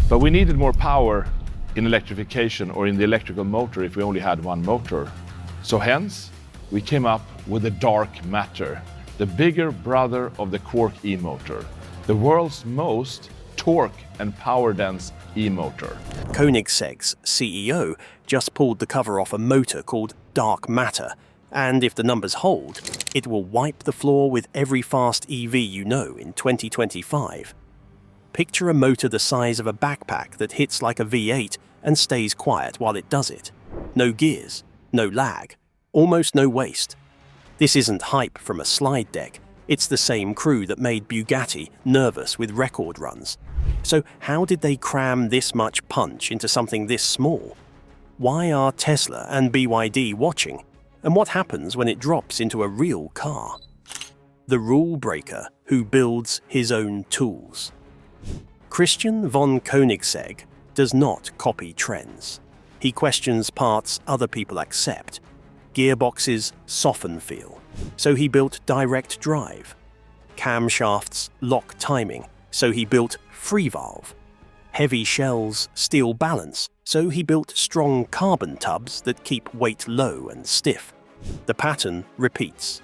But we needed more power in electrification or in the electrical motor if we only had one motor. So hence, we came up with the dark matter, the bigger brother of the quark e-motor, the world's most torque and power-dense e-motor. Koenigsegg's CEO just pulled the cover off a motor called dark matter, and if the numbers hold, it will wipe the floor with every fast EV you know in 2025. Picture a motor the size of a backpack that hits like a V8 and stays quiet while it does it. No gears, no lag, almost no waste. This isn't hype from a slide deck. It's the same crew that made Bugatti nervous with record runs. So how did they cram this much punch into something this small? Why are Tesla and BYD watching? And what happens when it drops into a real car? The rule breaker who builds his own tools. Christian von Koenigsegg does not copy trends. He questions parts other people accept. Gearboxes soften feel, so he built direct drive. Camshafts lock timing, so he built free valve. Heavy shells steal balance, so he built strong carbon tubs that keep weight low and stiff. The pattern repeats.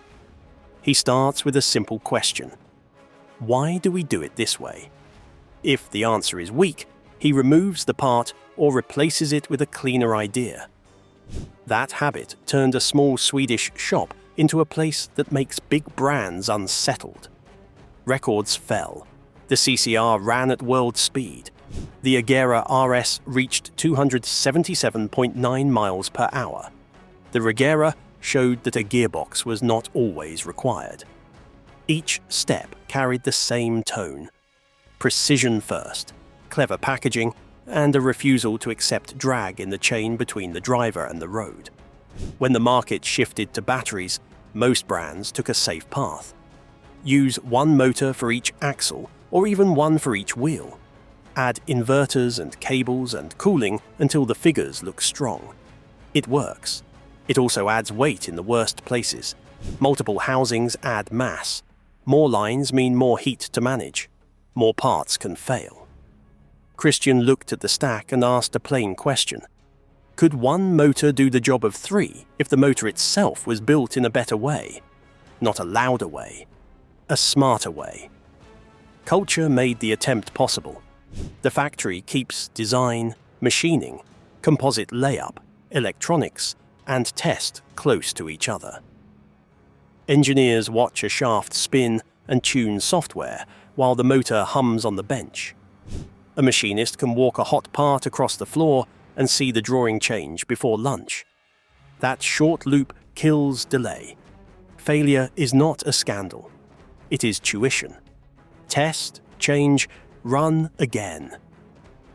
He starts with a simple question. Why do we do it this way? If the answer is weak, he removes the part or replaces it with a cleaner idea. That habit turned a small Swedish shop into a place that makes big brands unsettled. Records fell. The CCR ran at world speed. The Agera RS reached 277.9 miles per hour. The Regera showed that a gearbox was not always required. Each step carried the same tone. Precision first, clever packaging, and a refusal to accept drag in the chain between the driver and the road. When the market shifted to batteries, most brands took a safe path. Use one motor for each axle, or even one for each wheel. Add inverters and cables and cooling until the figures look strong. It works. It also adds weight in the worst places. Multiple housings add mass. More lines mean more heat to manage. More parts can fail. Christian looked at the stack and asked a plain question. Could one motor do the job of three if the motor itself was built in a better way? Not a louder way. A smarter way. Culture made the attempt possible. The factory keeps design, machining, composite layup, electronics, and test close to each other. Engineers watch a shaft spin and tune software while the motor hums on the bench. A machinist can walk a hot part across the floor and see the drawing change before lunch. That short loop kills delay. Failure is not a scandal. It is tuition. Test, change, run again.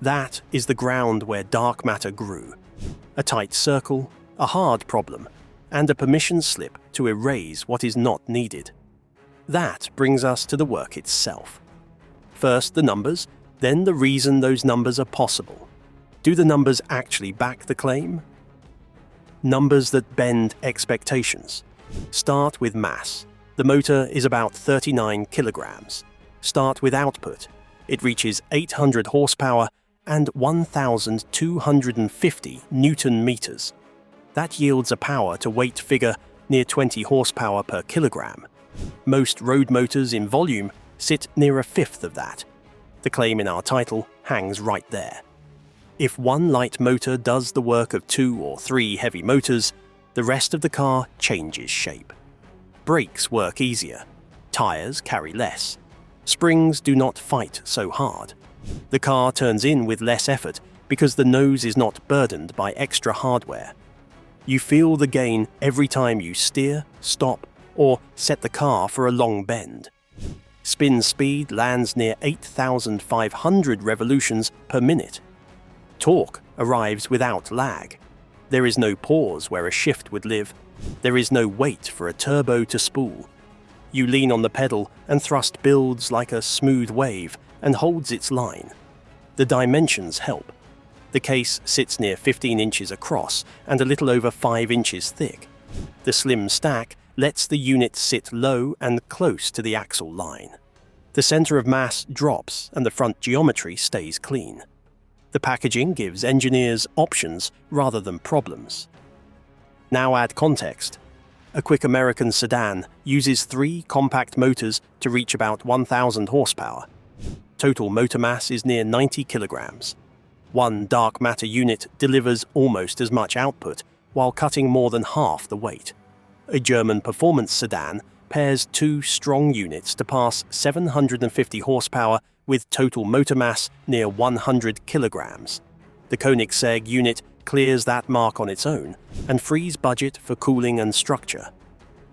That is the ground where dark matter grew. A tight circle, a hard problem, and a permission slip to erase what is not needed. That brings us to the work itself. First the numbers, then the reason those numbers are possible. Do the numbers actually back the claim? Numbers that bend expectations. Start with mass. The motor is about 39 kilograms. Start with output. It reaches 800 horsepower and 1,250 Newton meters. That yields a power-to-weight figure near 20 horsepower per kilogram. Most road motors in volume sit near a fifth of that. The claim in our title hangs right there. If one light motor does the work of 2 or 3 heavy motors, the rest of the car changes shape. Brakes work easier. Tires carry less. Springs do not fight so hard. The car turns in with less effort because the nose is not burdened by extra hardware. You feel the gain every time you steer, stop, or set the car for a long bend. Spin speed lands near 8,500 revolutions per minute. Torque arrives without lag. There is no pause where a shift would live. There is no wait for a turbo to spool. You lean on the pedal and thrust builds like a smooth wave and holds its line. The dimensions help. The case sits near 15 inches across and a little over 5 inches thick. The slim stack lets the unit sit low and close to the axle line. The center of mass drops and the front geometry stays clean. The packaging gives engineers options rather than problems. Now add context. A quick American sedan uses 3 compact motors to reach about 1,000 horsepower. Total motor mass is near 90 kilograms. One dark matter unit delivers almost as much output while cutting more than half the weight. A German performance sedan pairs 2 strong units to pass 750 horsepower with total motor mass near 100 kilograms. The Koenigsegg unit clears that mark on its own and frees budget for cooling and structure.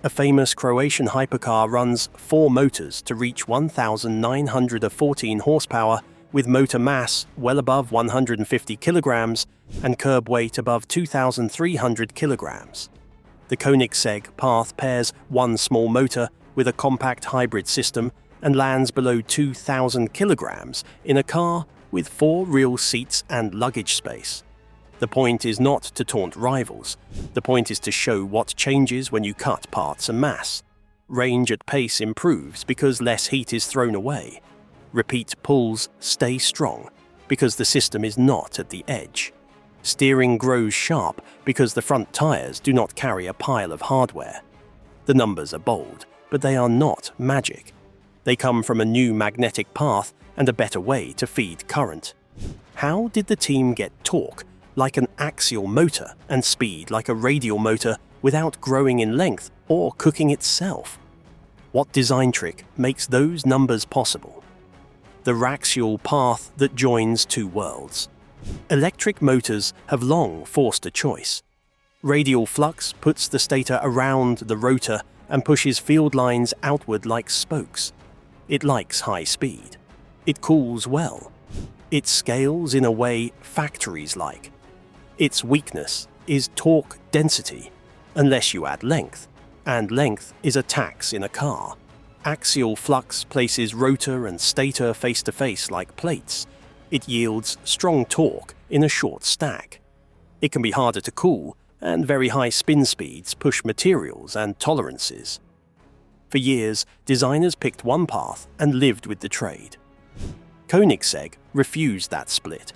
A famous Croatian hypercar runs 4 motors to reach 1,914 horsepower with motor mass well above 150 kilograms and curb weight above 2,300 kilograms. The Koenigsegg Path pairs 1 small motor with a compact hybrid system and lands below 2,000 kilograms in a car with 4 real seats and luggage space. The point is not to taunt rivals. The point is to show what changes when you cut parts and mass. Range at pace improves because less heat is thrown away. Repeat pulls stay strong because the system is not at the edge. Steering grows sharp because the front tires do not carry a pile of hardware. The numbers are bold, but they are not magic. They come from a new magnetic path and a better way to feed current. How did the team get torque like an axial motor and speed like a radial motor without growing in length or cooking itself? What design trick makes those numbers possible? The raxial path that joins 2 worlds. Electric motors have long forced a choice. Radial flux puts the stator around the rotor and pushes field lines outward like spokes. It likes high speed. It cools well. It scales in a way factories like. Its weakness is torque density, unless you add length, and length is a tax in a car. Axial flux places rotor and stator face-to-face like plates. It yields strong torque in a short stack. It can be harder to cool, and very high spin speeds push materials and tolerances. For years, designers picked one path and lived with the trade. Koenigsegg refused that split.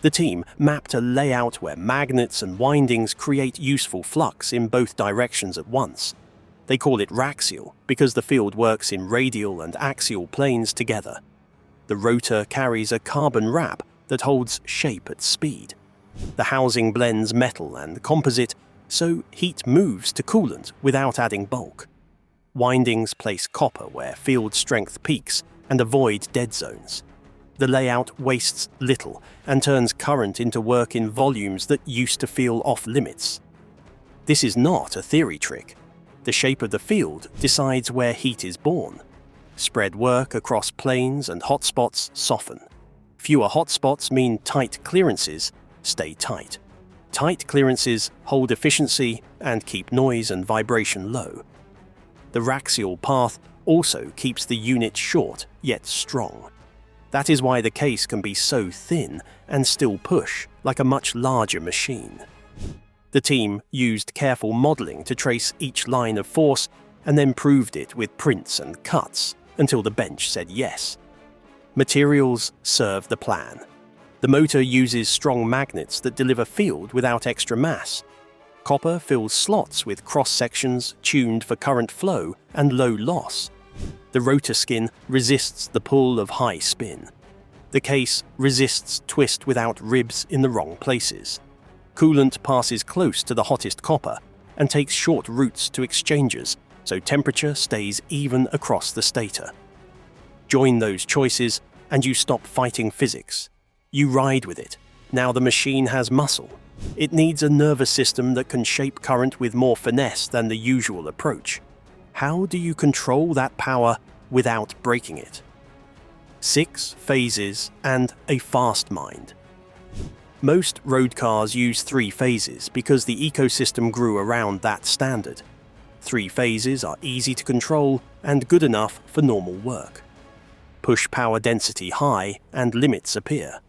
The team mapped a layout where magnets and windings create useful flux in both directions at once. They call it raxial because the field works in radial and axial planes together. The rotor carries a carbon wrap that holds shape at speed. The housing blends metal and composite, so heat moves to coolant without adding bulk. Windings place copper where field strength peaks and avoid dead zones. The layout wastes little and turns current into work in volumes that used to feel off limits. This is not a theory trick. The shape of the field decides where heat is born. Spread work across planes and hotspots soften. Fewer hotspots mean tight clearances stay tight. Tight clearances hold efficiency and keep noise and vibration low. The raxial path also keeps the unit short yet strong. That is why the case can be so thin and still push like a much larger machine. The team used careful modeling to trace each line of force and then proved it with prints and cuts until the bench said yes. Materials serve the plan. The motor uses strong magnets that deliver field without extra mass. Copper fills slots with cross-sections tuned for current flow and low loss. The rotor skin resists the pull of high spin. The case resists twist without ribs in the wrong places. Coolant passes close to the hottest copper and takes short routes to exchangers, so temperature stays even across the stator. Join those choices and you stop fighting physics. You ride with it. Now the machine has muscle. It needs a nervous system that can shape current with more finesse than the usual approach. How do you control that power without breaking it? 6 phases and a fast mind. Most road cars use 3 phases because the ecosystem grew around that standard. 3 phases are easy to control and good enough for normal work. Push power density high and limits appear.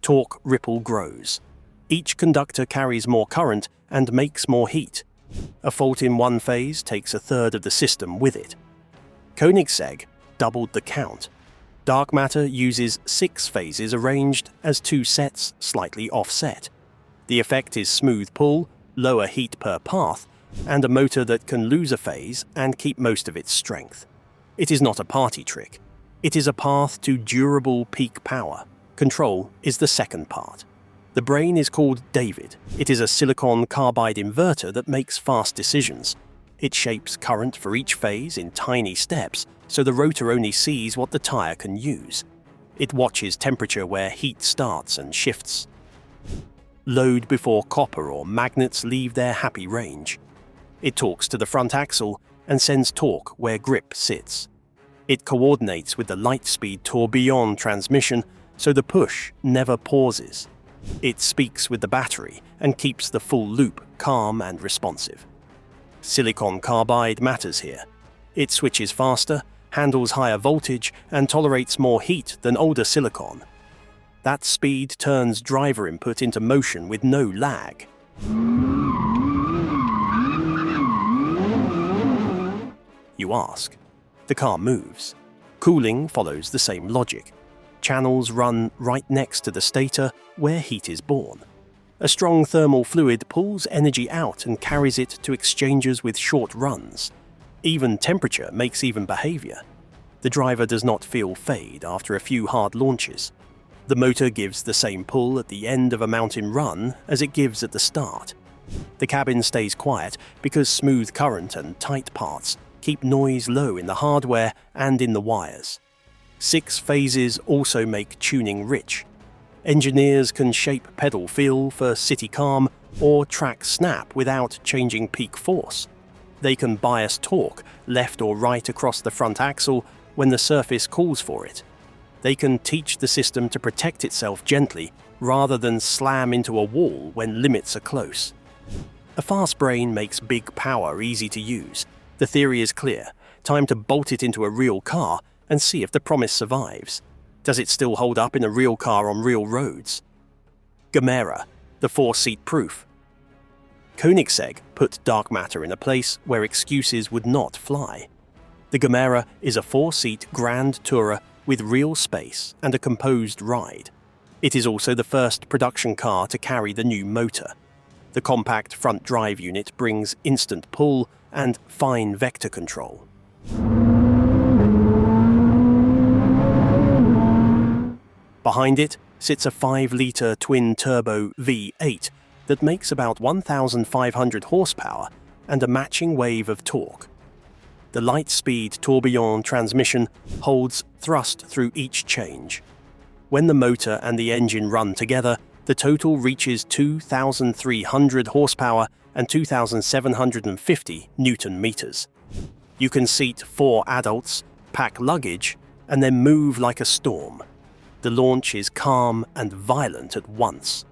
Torque ripple grows. Each conductor carries more current and makes more heat. A fault in one phase takes a third of the system with it. Koenigsegg doubled the count. Dark matter uses 6 phases arranged as 2 sets slightly offset. The effect is smooth pull, lower heat per path, and a motor that can lose a phase and keep most of its strength. It is not a party trick. It is a path to durable peak power. Control is the second part. The brain is called David. It is a silicon carbide inverter that makes fast decisions. It shapes current for each phase in tiny steps, so the rotor only sees what the tire can use. It watches temperature where heat starts and shifts. Load before copper or magnets leave their happy range. It talks to the front axle and sends torque where grip sits. It coordinates with the light-speed tourbillon transmission, so the push never pauses. It speaks with the battery and keeps the full loop calm and responsive. Silicon carbide matters here. It switches faster, handles higher voltage, and tolerates more heat than older silicon. That speed turns driver input into motion with no lag. You ask. The car moves. Cooling follows the same logic. Channels run right next to the stator where heat is born. A strong thermal fluid pulls energy out and carries it to exchangers with short runs. Even temperature makes even behavior. The driver does not feel fade after a few hard launches. The motor gives the same pull at the end of a mountain run as it gives at the start. The cabin stays quiet because smooth current and tight parts keep noise low in the hardware and in the wires. 6 phases also make tuning rich. Engineers can shape pedal feel for city calm or track snap without changing peak force. They can bias torque left or right across the front axle when the surface calls for it. They can teach the system to protect itself gently rather than slam into a wall when limits are close. A fast brain makes big power easy to use. The theory is clear. Time to bolt it into a real car and see if the promise survives. Does it still hold up in a real car on real roads? Gamera, the 4-seat proof. Koenigsegg put dark matter in a place where excuses would not fly. The Gamera is a 4-seat grand tourer with real space and a composed ride. It is also the first production car to carry the new motor. The compact front drive unit brings instant pull and fine vector control. Behind it sits a 5-litre twin-turbo V8 that makes about 1,500 horsepower and a matching wave of torque. The light-speed tourbillon transmission holds thrust through each change. When the motor and the engine run together, the total reaches 2,300 horsepower and 2,750 Newton-meters. You can seat 4 adults, pack luggage, and then move like a storm. The launch is calm and violent at once.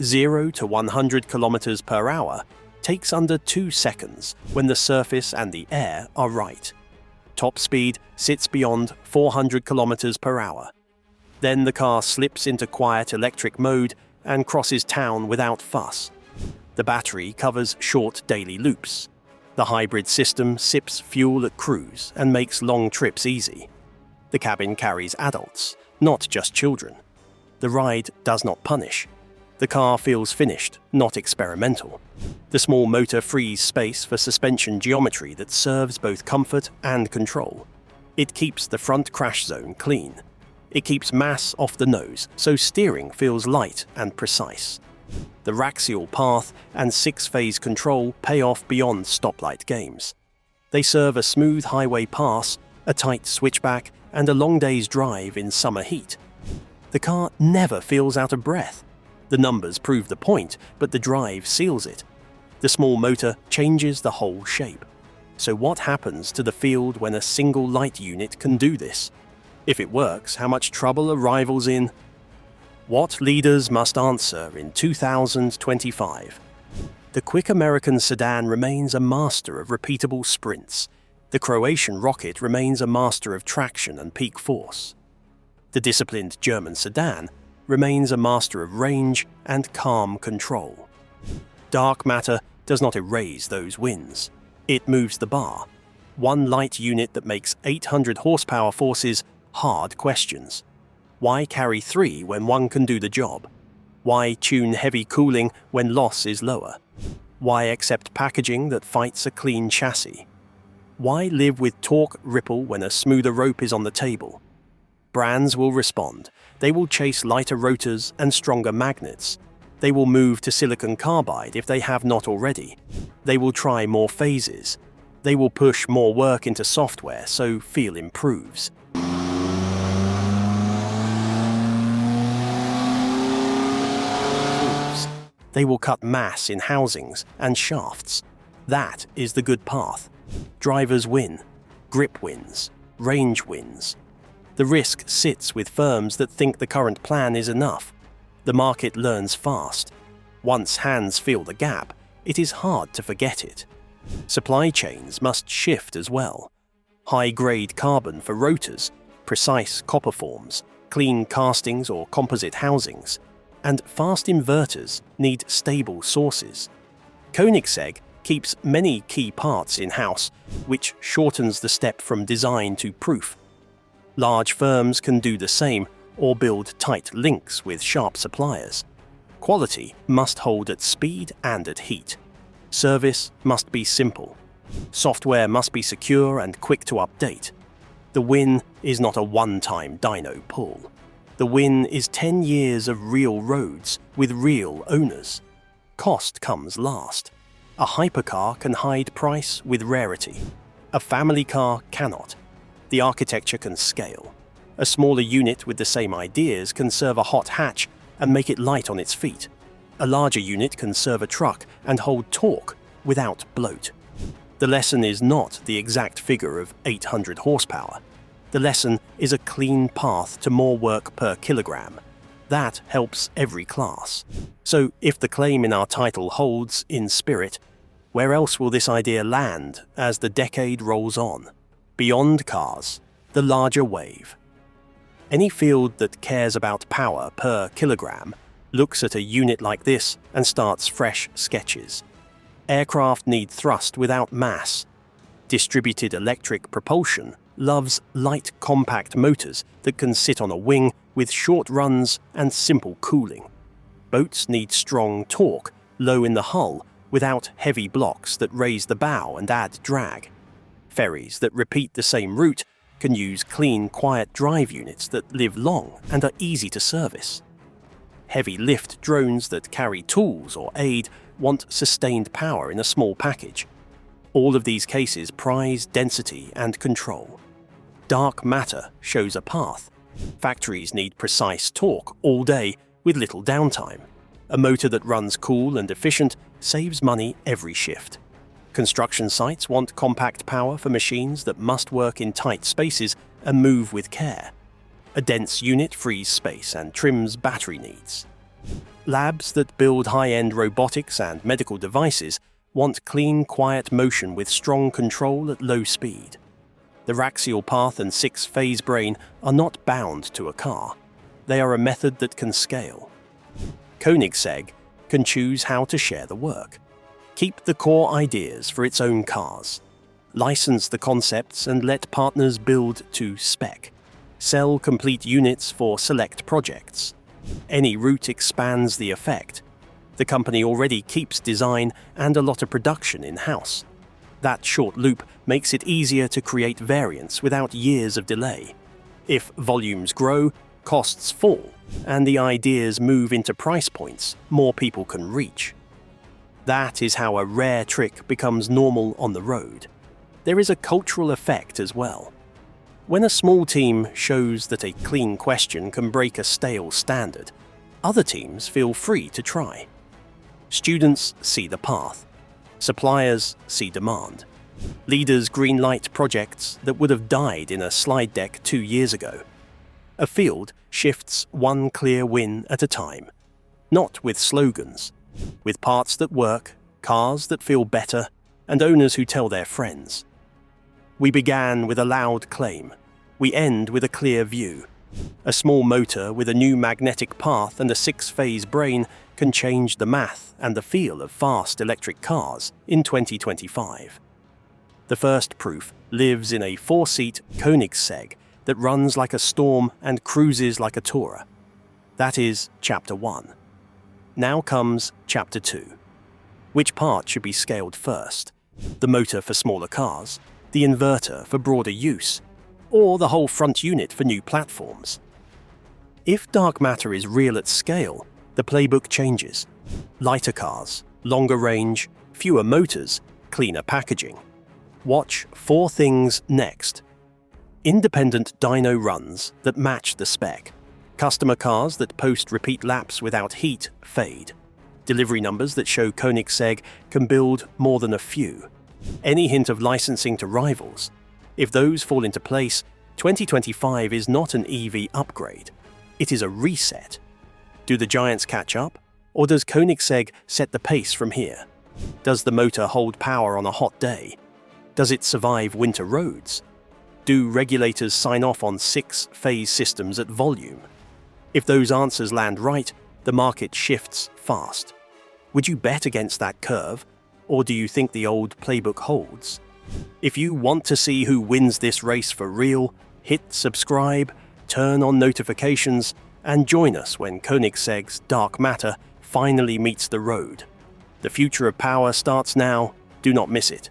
0 to 100 kilometers per hour takes under 2 seconds when the surface and the air are right. Top speed sits beyond 400 kilometers per hour. Then the car slips into quiet electric mode and crosses town without fuss. The battery covers short daily loops. The hybrid system sips fuel at cruise and makes long trips easy. The cabin carries adults, not just children. The ride does not punish. The car feels finished, not experimental. The small motor frees space for suspension geometry that serves both comfort and control. It keeps the front crash zone clean. It keeps mass off the nose, so steering feels light and precise. The Raxial path and 6-phase control pay off beyond stoplight games. They serve a smooth highway pass, a tight switchback, and a long day's drive in summer heat. The car never feels out of breath. The numbers prove the point, but the drive seals it. The small motor changes the whole shape. So what happens to the field when a single light unit can do this? If it works, how much trouble are rivals in? What leaders must answer in 2025? The quick American sedan remains a master of repeatable sprints. The Croatian rocket remains a master of traction and peak force. The disciplined German sedan remains a master of range and calm control. Dark matter does not erase those wins. It moves the bar. One light unit that makes 800 horsepower forces hard questions. Why carry 3 when one can do the job? Why tune heavy cooling when loss is lower? Why accept packaging that fights a clean chassis? Why live with torque ripple when a smoother rope is on the table? Brands will respond. They will chase lighter rotors and stronger magnets. They will move to silicon carbide if they have not already. They will try more phases. They will push more work into software so feel improves. They will cut mass in housings and shafts. That is the good path. Drivers win. Grip wins. Range wins. The risk sits with firms that think the current plan is enough. The market learns fast. Once hands feel the gap, it is hard to forget it. Supply chains must shift as well. High-grade carbon for rotors, precise copper forms, clean castings or composite housings, and fast inverters need stable sources. Koenigsegg keeps many key parts in-house, which shortens the step from design to proof. Large firms can do the same or build tight links with sharp suppliers. Quality must hold at speed and at heat. Service must be simple. Software must be secure and quick to update. The win is not a one-time dyno pull. The win is 10 years of real roads with real owners. Cost comes last. A hypercar can hide price with rarity. A family car cannot. The architecture can scale. A smaller unit with the same ideas can serve a hot hatch and make it light on its feet. A larger unit can serve a truck and hold torque without bloat. The lesson is not the exact figure of 800 horsepower. The lesson is a clean path to more work per kilogram. That helps every class. So if the claim in our title holds in spirit, where else will this idea land as the decade rolls on? Beyond cars, the larger wave. Any field that cares about power per kilogram looks at a unit like this and starts fresh sketches. Aircraft need thrust without mass. Distributed electric propulsion loves light compact motors that can sit on a wing with short runs and simple cooling. Boats need strong torque, low in the hull, without heavy blocks that raise the bow and add drag. Ferries that repeat the same route can use clean, quiet drive units that live long and are easy to service. Heavy lift drones that carry tools or aid want sustained power in a small package. All of these cases prize density and control. Dark matter shows a path. Factories need precise torque all day with little downtime. A motor that runs cool and efficient saves money every shift. Construction sites want compact power for machines that must work in tight spaces and move with care. A dense unit frees space and trims battery needs. Labs that build high-end robotics and medical devices want clean, quiet motion with strong control at low speed. The Raxial path and 6-phase brain are not bound to a car. They are a method that can scale. Koenigsegg can choose how to share the work. Keep the core ideas for its own cars. License the concepts and let partners build to spec. Sell complete units for select projects. Any route expands the effect. The company already keeps design and a lot of production in-house. That short loop makes it easier to create variants without years of delay. If volumes grow, costs fall, and the ideas move into price points more people can reach. That is how a rare trick becomes normal on the road. There is a cultural effect as well. When a small team shows that a clean question can break a stale standard, other teams feel free to try. Students see the path. Suppliers see demand. Leaders greenlight projects that would have died in a slide deck 2 years ago. A field shifts one clear win at a time. Not with slogans, with parts that work, cars that feel better, and owners who tell their friends. We began with a loud claim. We end with a clear view. A small motor with a new magnetic path and a 6-phase brain can change the math and the feel of fast electric cars in 2025. The first proof lives in a 4-seat Koenigsegg that runs like a storm and cruises like a tourer. That is Chapter 1. Now comes Chapter 2. Which part should be scaled first? The motor for smaller cars, the inverter for broader use, or the whole front unit for new platforms? If dark matter is real at scale, the playbook changes. Lighter cars, longer range, fewer motors, cleaner packaging. Watch 4 things next. Independent dyno runs that match the spec. Customer cars that post repeat laps without heat fade. Delivery numbers that show Koenigsegg can build more than a few. Any hint of licensing to rivals. If those fall into place, 2025 is not an EV upgrade. It is a reset. Do the giants catch up? Or does Koenigsegg set the pace from here? Does the motor hold power on a hot day? Does it survive winter roads? Do regulators sign off on 6-phase systems at volume? If those answers land right, the market shifts fast. Would you bet against that curve, or do you think the old playbook holds? If you want to see who wins this race for real, hit subscribe, turn on notifications, and join us when Koenigsegg's dark matter finally meets the road. The future of power starts now. Do not miss it.